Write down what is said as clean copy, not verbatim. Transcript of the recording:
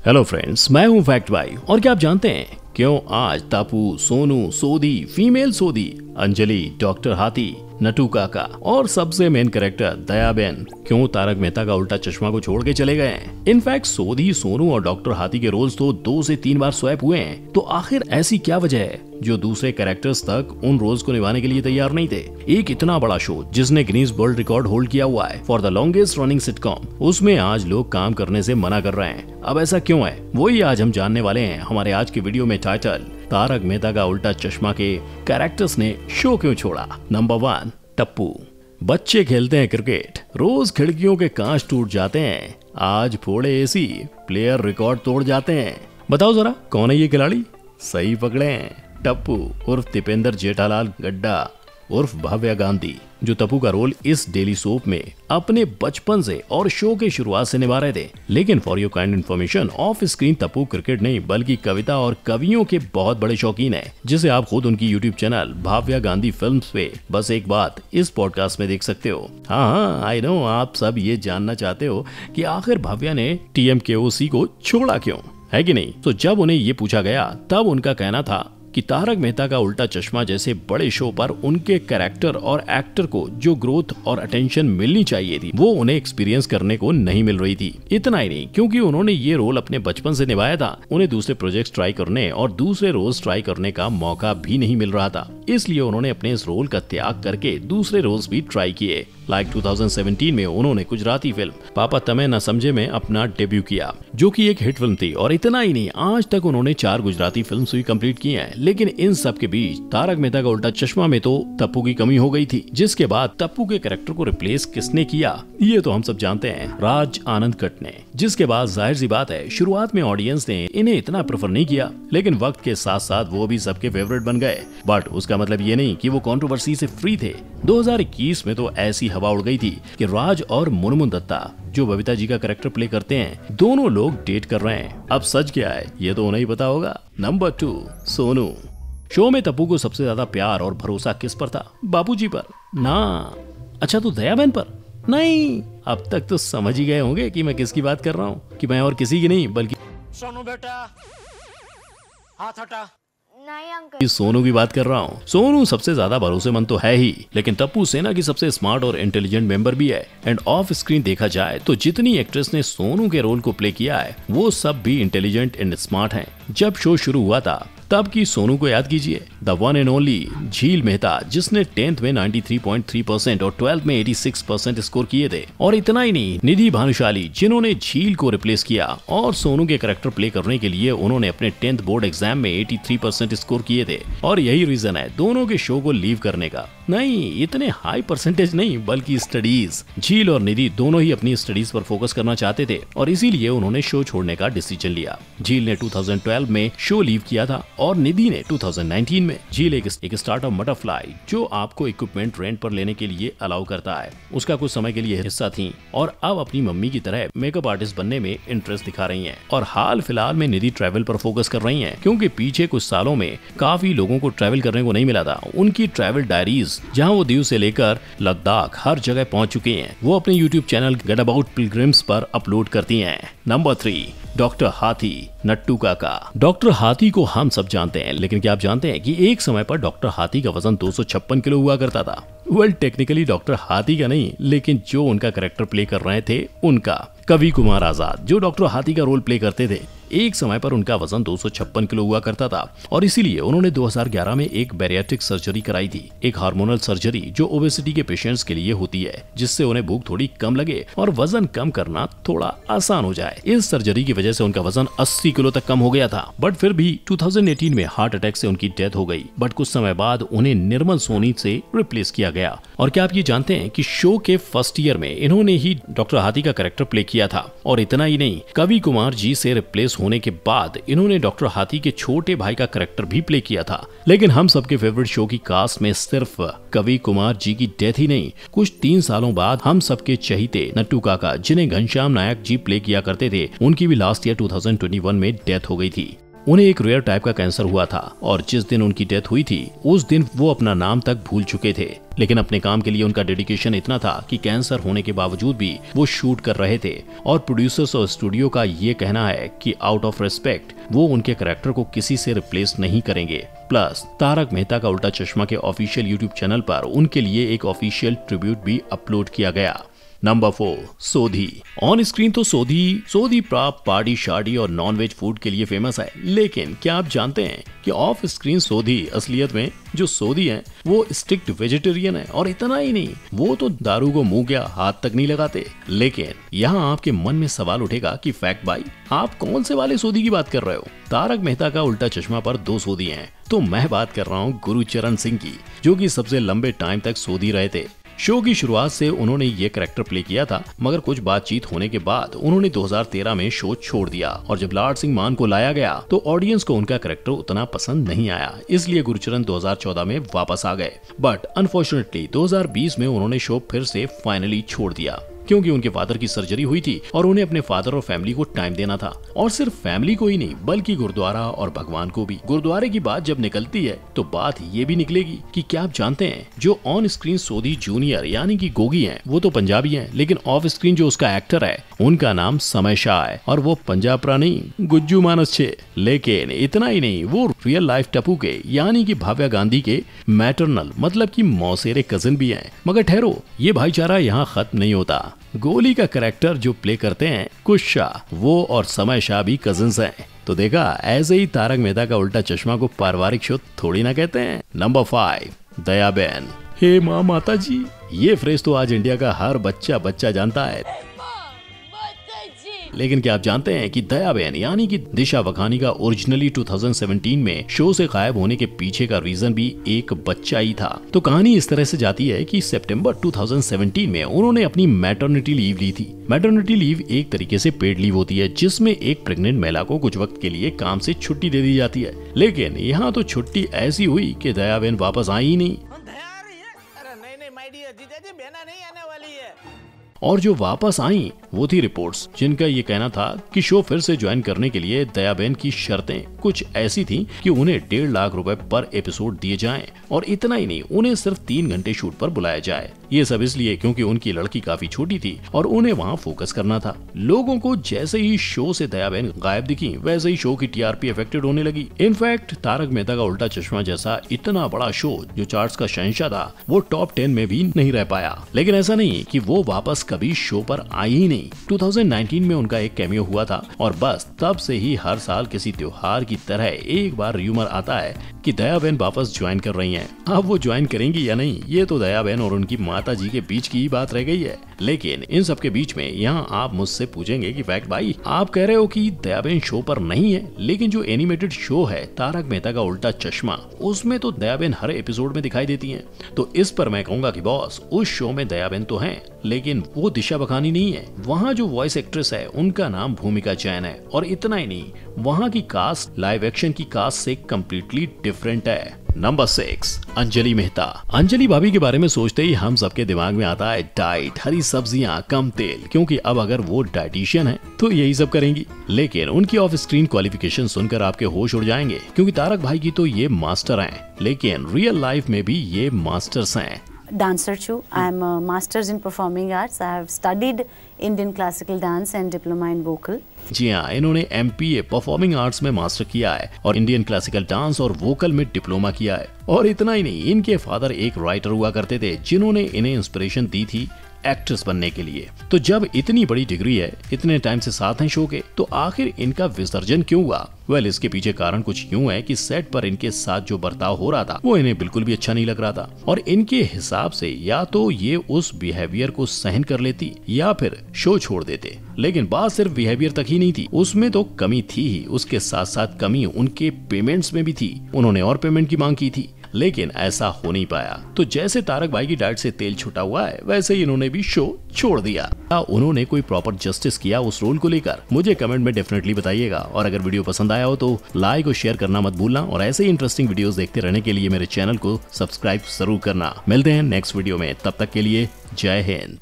Hello friends, मैं हूं fact भाई। और क्या आप जानते हैं क्यों आज तप्पू, सोनू, सोदी, फीमेल सोदी, अंजलि, डॉक्टर हाथी, नट्टू काका और सबसे मेन कैरेक्टर दयाबेन क्यों तारक मेहता का उल्टा चश्मा को छोड़ के चले गए हैं? इनफैक्ट सोदी, सोनू और डॉक्टर हाथी के रोल्स तो 2 से 3 बार स्वैप हुए हैं। तो आखिर ऐसी क्या वजह है जो दूसरे कैरेक्टर्स तक उन रोल्स को निभाने के लिए तैयार नहीं थे? एक इतना बड़ा शो जिसने गिनीज वर्ल्ड रिकॉर्ड होल्ड किया हुआ है for the longest running sitcom, उसमें आज लोग काम करने से मना कर रहे हैं। अब ऐसा क्यों है, वही आज हम जानने वाले हैं हमारे आज की वीडियो में। टाइटल, तारक मेहता का उल्टा चश्मा के कैरेक्टर्स ने शो क्यों छोड़ा। नंबर 1, टप्पू। बच्चे खेलते हैं क्रिकेट, रोज खिड़कियों के कांच टूट जाते हैं। आज फोड़े एसी, प्लेयर रिकॉर्ड तोड़ जाते हैं। बताओ जरा कौन है ये खिलाड़ी? सही पकड़े हैं, टप्पू उर्फ दीपेंद्र जेठालाल गड्ढा उर्फ भव्या गांधी, जो टप्पू का रोल इस डेली सोप में अपने बचपन से और शो के शुरुआत से निभा रहे थे। लेकिन for your kind information, of screen Tappu cricket नहीं बल्कि कविता और कवियों के बहुत बड़े शौकीन है, जिसे आप खुद उनकी YouTube channel Bhavya Gandhi films पे बस एक बात इस पॉडकास्ट में देख सकते हो। हाँ, आई नो आप सब ये जानना चाहते हो कि आखिर भव्या ने TMKOC को छोड़ा क्यों, है कि नहीं? तो जब उन्हें ये पूछा गया तब उनका कहना था कि तारक मेहता का उल्टा चश्मा जैसे बड़े शो पर उनके कैरेक्टर और एक्टर को जो ग्रोथ और अटेंशन मिलनी चाहिए थी वो उन्हें एक्सपीरियंस करने को नहीं मिल रही थी। इतना ही नहीं, क्योंकि उन्होंने ये रोल अपने बचपन से निभाया था, उन्हें दूसरे प्रोजेक्ट्स ट्राई करने और दूसरे रोल्स ट्राई करने का मौका भी नहीं मिल रहा था। इसलिए उन्होंने अपने इस रोल का त्याग करके दूसरे रोल्स भी ट्राई किए। लाइक 2017 में उन्होंने गुजराती फिल्म पापा तमे न समझे में अपना डेब्यू किया, जो कि एक हिट फिल्म थी। और इतना ही नहीं, आज तक उन्होंने 4 गुजराती फिल्म्स भी कंप्लीट की हैं। लेकिन इन सब के बीच तारक मेहता का उल्टा चश्मा में तो टप्पू की कमी हो गई थी, जिसके बाद टप्पू के कैरेक्टर को रिप्लेस किसने किया ये तो हम सब जानते हैं, राज आनंद कट ने। जिसके बाद जाहिर सी बात है शुरुआत में ऑडियंस ने इन्हें इतना प्रेफर नहीं किया, लेकिन वक्त के साथ साथ वो भी सबके फेवरेट बन गए। बट उसका मतलब ये नहीं कि वो कंट्रोवर्सी से फ्री थे। 2021 में तो ऐसी हवा उड़ गई थी कि राज और मुनमुन दत्ता, जो बबीता जी का कैरेक्टर प्ले करते हैं, दोनों लोग डेट कर रहे हैं। अब सच क्या है ये तो उन्हें ही पता होगा। नंबर 2, सोनू। शो में टप्पू को सबसे ज्यादा प्यार और भरोसा किस पर था? बाबूजी पर ना? अच्छा, तो दयाबेन पर? नहीं। अब तक तो समझ ही गए होंगे कि मैं किसकी बात कर रहा हूँ, कि मैं और किसी की नहीं बल्कि सोनू बेटा हाथ हटा। नहीं अंकल, सोनू की बात कर रहा हूँ। सोनू सबसे ज्यादा भरोसेमंद तो है ही, लेकिन टप्पू सेना की सबसे स्मार्ट और इंटेलिजेंट मेंबर भी है। एंड ऑफ स्क्रीन देखा जाए तो जितनी एक्ट्रेस ने सोनू के रोल को प्ले किया है वो सब भी इंटेलिजेंट एंड स्मार्ट हैं। जब शो शुरू हुआ था तब की सोनू को याद कीजिए, द वन एंड ओनली झील मेहता, जिसने 10th में 93.3% और 12th में 86% स्कोर किए थे। और इतना ही नहीं, निधि भानुशाली, जिन्होंने झील को रिप्लेस किया और सोनू के कैरेक्टर प्ले करने के लिए उन्होंने अपने 10th बोर्ड एग्जाम में 83% स्कोर किए थे। और यही रीजन है दोनों के शो को लीव करने का। नहीं, इतने हाई परसेंटेज नहीं बल्कि स्टडीज। झील और निधि दोनों ही अपनी स्टडीज पर फोकस करना चाहते थे और इसीलिए उन्होंने शो छोड़ने का डिसीजन लिया। झील ने 2012 में शो लीव किया था और निधि ने 2019 में। झील एक स्टार्टअप बटरफ्लाई, जो आपको इक्विपमेंट रेंट पर लेने के लिए अलाउ करता है, उसका कुछ समय के लिए हिस्सा थी और अब अपनी मम्मी की तरह मेकअप आर्टिस्ट बनने में इंटरेस्ट दिखा रही हैं। और हाल फिलहाल में निधि ट्रैवल पर फोकस कर रही हैं, क्योंकि पीछे कुछ सालों में काफी लोगों को ट्रैवल करने को नहीं मिला था। उनकी ट्रैवल डायरीज, जहां वो दीव से लेकर लद्दाख हर जगह पहुंच चुकी हैं, वो अपने YouTube channel get about pilgrims पर अपलोड करती हैं। नंबर 3, डॉक्टर हाथी, नट्टू काका। डॉक्टर हाथी को हम सब जानते हैं, लेकिन क्या आप जानते हैं कि एक समय पर डॉक्टर हाथी का वजन 256 किलो हुआ करता था? वेल, टेक्निकली डॉक्टर हाथी का नहीं, लेकिन जो उनका कैरेक्टर प्ले कर रहे थे उनका। कवि कुमार आजाद, जो डॉक्टर हाथी का रोल प्ले करते थे, एक समय पर उनका वजन 256 किलो हुआ करता था और इसीलिए उन्होंने 2011 में एक बैरिएट्रिक सर्जरी कराई थी, एक हार्मोनल सर्जरी जो ओबेसिटी के पेशेंट्स के लिए होती है, जिससे उन्हें भूख थोड़ी कम लगे और वजन कम करना थोड़ा आसान हो जाए। इस सर्जरी की वजह से उनका वजन 80 किलो तक कम हो गया था, बट फिर भी 2018 में हार्ट अटैक से उनकी डेथ हो गई। बट कुछ समय बाद उन्हें निर्मल सोनी से रिप्लेस किया गया। और क्या आप ये जानते हैं कि शो के फर्स्ट ईयर में इन्होंने ही डॉक्टर हाथी का कैरेक्टर प्ले किया था? और इतना ही नहीं, कवि कुमार जी से रिप्लेस होने के बाद इन्होंने डॉक्टर हाथी के छोटे भाई का कैरेक्टर भी प्ले किया था। लेकिन हम सबके फेवरेट शो की कास्ट में सिर्फ कवि कुमार जी की डेथ ही नहीं, कुछ 3 सालों बाद हम सबके चहीते नट्टू काका, जिन्हें घनश्याम नायक जी प्ले किया करते थे, उनकी भी लास्ट ईयर 2021 में डेथ हो गई थी। उन्हें एक रेयर टाइप का कैंसर हुआ था और जिस दिन उनकी डेथ हुई थी उस दिन वो अपना नाम तक भूल चुके थे। लेकिन अपने काम के लिए उनका डेडिकेशन इतना था कि कैंसर होने के बावजूद भी वो शूट कर रहे थे। और प्रोड्यूसर्स और स्टूडियो का ये कहना है कि आउट ऑफ रिस्पेक्ट वो उनके कैरेक्टर को किसी से रिप्लेस नहीं करेंगे। प्लस तारक मेहता का उल्टा चश्मा के ऑफिशियल यूट्यूब चैनल पर उनके लिए एक ऑफिशियल ट्रिब्यूट भी अपलोड किया गया। नंबर 4, सोधी। ऑन स्क्रीन तो सोधी प्राप पार्टी शार्टी और नॉनवेज फूड के लिए फेमस है, लेकिन क्या आप जानते हैं कि ऑफ स्क्रीन सोधी असलियत में जो सोधी है वो स्ट्रिक्ट वेजिटेरियन है। और इतना ही नहीं, वो तो दारू को मुंह क्या हाथ तक नहीं लगाते। लेकिन यहाँ आपके मन में सवाल उठेगा कि फैक्ट भाई, आप कौन से वाले सोधी की बात कर रहे हो? तारक मेहता का उल्टा चश्मा पर 2 सोधी हैं, तो मैं बात कर रहा हूँ गुरुचरण सिंह की, जो कि सबसे लंबे टाइम तक सोधी रहे थे। शो की शुरुआत से उन्होंने ये कैरेक्टर प्ले किया था, मगर कुछ बातचीत होने के बाद उन्होंने 2013 में शो छोड़ दिया। और जब लाड सिंह मान को लाया गया तो ऑडियंस को उनका कैरेक्टर उतना पसंद नहीं आया, इसलिए गुरुचरण 2014 में वापस आ गए। बट अनफॉर्चुनेटली 2020 में उन्होंने शो फिर से फाइनली छोड़ दिया, क्योंकि उनके फादर की सर्जरी हुई थी और उन्हें अपने फादर और फैमिली को टाइम देना था। और सिर्फ फैमिली को ही नहीं, बल्कि गुरुद्वारा और भगवान को भी। गुरुद्वारे की बात जब निकलती है तो बात ये भी निकलेगी कि क्या आप जानते हैं जो ऑन स्क्रीन सोधी जूनियर यानी कि गोगी हैं, वो तो पंजाबी हैं, लेकिन ऑफ स्क्रीन जो उसका एक्टर है उनका नाम समय शाह है, और वो पंजाब प्राणी गुज्जू मानस छे। लेकिन इतना ही नहीं, वो रियल लाइफ टप्पू के यानी कि भाव्या गांधी के मैटरनल मतलब की मौसेरे कजिन भी हैं। मगर ठहरो, ये भाईचारा यहाँ खत्म नहीं होता। गोली का कैरेक्टर जो प्ले करते हैं कुश शाह, वो और समय शाह भी कजिन्स हैं। तो देखा, ऐसे ही तारक मेहता का उल्टा चश्मा को पारिवारिक शो थोड़ी ना कहते हैं। नंबर 5, दयाबेन। हे माँ माता जी, ये फ्रेज तो आज इंडिया का हर बच्चा जानता है। लेकिन क्या आप जानते हैं कि दयाबेन यानी कि दिशा वखानी का ओरिजिनली 2017 में शो से गायब होने के पीछे का रीजन भी एक बच्चा ही था। तो कहानी इस तरह से जाती है कि सितंबर 2017 में उन्होंने अपनी मैटरनिटी लीव ली थी। मैटरनिटी लीव एक तरीके से पेड लीव होती है, जिसमें एक प्रेग्नेंट महिला को कुछ वक्त के लिए काम से छुट्टी दे दी जाती है। लेकिन यहाँ तो छुट्टी ऐसी हुई कि दयाबेन वापस आई ही नहीं। और जो वापस आई वो थी रिपोर्ट्स, जिनका ये कहना था कि शो फिर से ज्वाइन करने के लिए दयाबेन की शर्तें कुछ ऐसी थीं कि उन्हें 1.5 लाख रुपए पर एपिसोड दिए जाएं, और इतना ही नहीं, उन्हें सिर्फ 3 घंटे शूट पर बुलाया जाए। ये सब इसलिए क्योंकि उनकी लड़की काफी छोटी थी और उन्हें वहाँ फोकस करना था। लोगों को जैसे ही शो से दयाबेन गायब दिखी, वैसे ही शो की टीआरपी अफेक्टेड होने लगी। इनफैक्ट तारक मेहता का उल्टा चश्मा जैसा इतना बड़ा शो जो चार्ट्स का शहंशाह था, वो टॉप 10 में भी नहीं रह पाया। लेकिन ऐसा नहीं कि वो वापस कभी शो पर आई ही नहीं। 2019 में उनका एक कैमियो हुआ था, और बस तब से ही हर साल किसी त्योहार की तरह एक बार र्यूमर आता है कि दयाबेन वापस ज्वाइन कर रही हैं। अब वो ज्वाइन करेंगी या नहीं, ये तो दयाबेन और उनकी माता जी के बीच की ही बात रह गई है। लेकिन इन सब के बीच में यहाँ आप मुझसे पूछेंगे कि फैक्ट भाई, आप कह रहे हो कि दयाबेन शो पर नहीं है, लेकिन जो एनिमेटेड शो है तारक मेहता का उल्टा चश्मा, उसमें तो दयाबेन हर एपिसोड में दिखाई देती हैं। तो इस पर मैं कहूंगा कि बॉस, उस शो में दयाबेन तो हैं, लेकिन वो दिशा वखानी नहीं है। वहाँ जो वॉइस एक्ट्रेस है उनका नाम भूमिका जैन है। और इतना ही नहीं, वहाँ की कास्ट लाइव एक्शन की कास्ट से कम्प्लीटली डिफरेंट है। नंबर 6, अंजलि मेहता। अंजलि भाभी के बारे में सोचते ही हम सबके दिमाग में आता है डाइट, हरी सब्जियां, कम तेल, क्योंकि अब अगर वो डाइटिशियन है तो यही सब करेंगी। लेकिन उनकी ऑफ स्क्रीन क्वालिफिकेशन सुनकर आपके होश उड़ जाएंगे, क्योंकि तारक भाई की तो ये मास्टर हैं, लेकिन रियल लाइफ में भी ये मास्टर्स हैं। Dancer too. I am a master's in performing arts. I have studied Indian classical dance and diploma in vocal. जी हाँ, इन्होंने MPA परफॉर्मिंग आर्ट्स में मास्टर किया है और इंडियन क्लासिकल डांस और वोकल में डिप्लोमा किया है। और इतना ही नहीं, इनके फादर एक राइटर हुआ करते थे, जिन्होंने इन्हें इंस्पिरेशन दी थी एक्ट्रेस बनने के लिए। तो जब इतनी बड़ी डिग्री है, इतने टाइम से साथ हैं शो के, तो आखिर इनका विसर्जन क्यों हुआ? वेल, इसके पीछे कारण कुछ यूं है कि सेट पर इनके साथ जो बर्ताव हो रहा था वो इन्हें बिल्कुल भी अच्छा नहीं लग रहा था। और इनके हिसाब से या तो ये उस बिहेवियर को सहन कर लेती या फिर शो छोड़ देते। लेकिन बात सिर्फ बिहेवियर तक ही नहीं थी, उसमें तो कमी थी ही, उसके साथ साथ कमी उनके पेमेंट्स में भी थी। उन्होंने और पेमेंट की मांग की थी, लेकिन ऐसा हो नहीं पाया। तो जैसे तारक भाई की डाइट से तेल छुटा हुआ है, वैसे ही इन्होंने भी शो छोड़ दिया। उन्होंने कोई प्रॉपर जस्टिस किया उस रोल को लेकर? मुझे कमेंट में डेफिनेटली बताइएगा। और अगर वीडियो पसंद आया हो तो लाइक और शेयर करना मत भूलना, और ऐसे ही इंटरेस्टिंग वीडियोस देखते रहने के लिए मेरे चैनल को सब्सक्राइब जरूर करना। मिलते हैं नेक्स्ट वीडियो में, तब तक के लिए जय हिंद।